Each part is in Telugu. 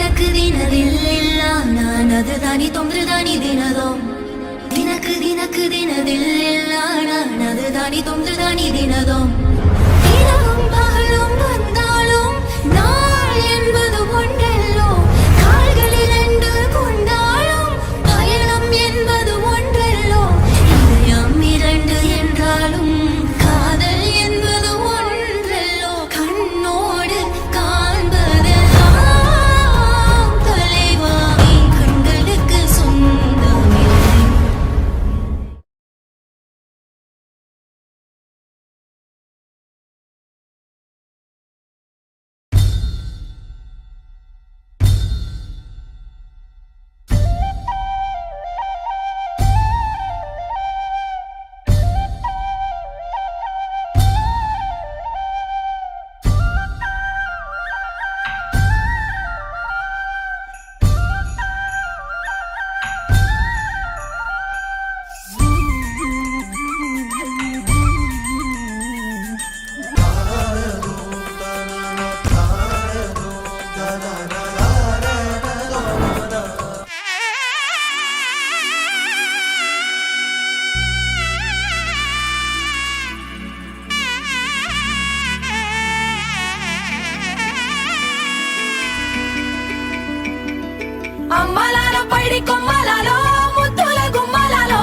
ದಿನಕ್ಕೆ ದಿನದಿಲ್ಲ ನಾನದು ತೊಂದ್ರದಾನಿ ದಿನದೋ ದಿನಕ್ಕೆ ದಿನದಿಲ್ಲ நானது தொன்றுதானி தினதோம் இரவும் பகலும் வந்தாலும் நாள் என்பது ஒன்றல்லோ கால்களில் ரெண்டு கொண்டாலும் பயணம் என்பது ஒன்றல்லோ இதயம் இரண்டு என்றாலும் காதல் என்பது ஒன்றல்லோ கண்ணோடு காண்பதெல்லாம் தலைவாவி கண்களுக்கு சொந்தமில்லை. అమ్మలాలో పైడి కొమ్మలాలో ముద్దుల గుమ్మలాలో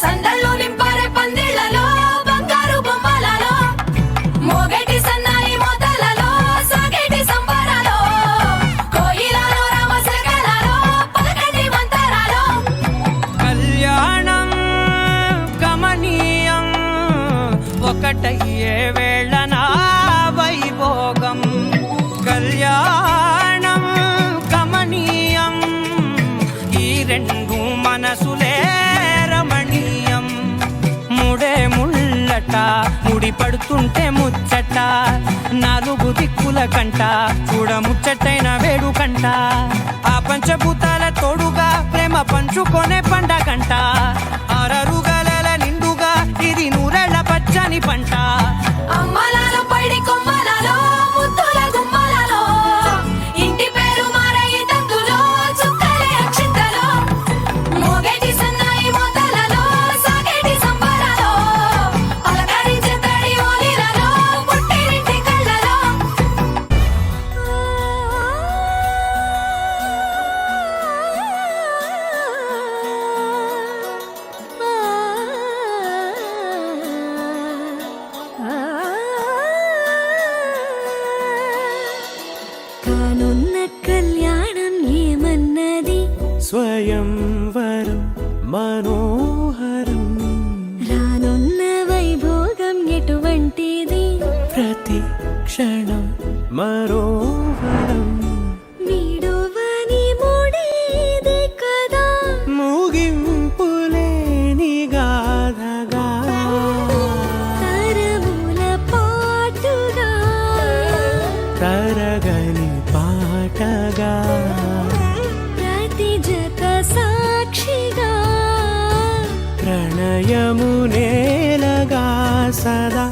సందళ్ళు నింపారే పందిళ్లలో బంగారు బొమ్మలాలో మోగేటి సన్నాయి మోతలలో సాగేటి సంబరాలో కోయిలలో రామశకలాలో పలకటి మంతరాలో కళ్యాణం గమనీయం ఒకటయ్యే వేళనా వైభోగం కళ్యాణం గమనీయం ఈ రెండు మనసులే రమణీయం ముడే ముళ్ళట ముడి పడుతుంటే ముచ్చట నాలుగు దిక్కుల కంట చూడ ముచ్చటైన వేడుకంట ఆ పంచభూతాల తోడుగా ప్రేమ పంచుకొనే పండగంట ఆరరుగల నిండుగా ఇది నూరెళ్ళ పచ్చని పంట అమ్మలాలో పైడి కొమ్మలాలో ముద్దుల గుమ్మలాలో ఇంటి పేరు మారయి తందులో చుక్కలే అక్షింతలో మోగేటి సన్నాయి మోతలలో సాగేటి సంబరాలో అలకరించే తడి ఓలిలలో పుట్టినింటి కళ్ళలో కానున్న కళ్యాణం ఏమన్నది స్వయంవరం మనోహరం రానున్న వైభోగం ఎటువంటిది ప్రతి క్షణం మరోవరం వీడువని ముడిది కదా ముగింపులేని గాథగా తరముల పాటుగా తరగని పాటగా ప్రతి జత సాక్షిగా ప్రణయము నేలగా సదా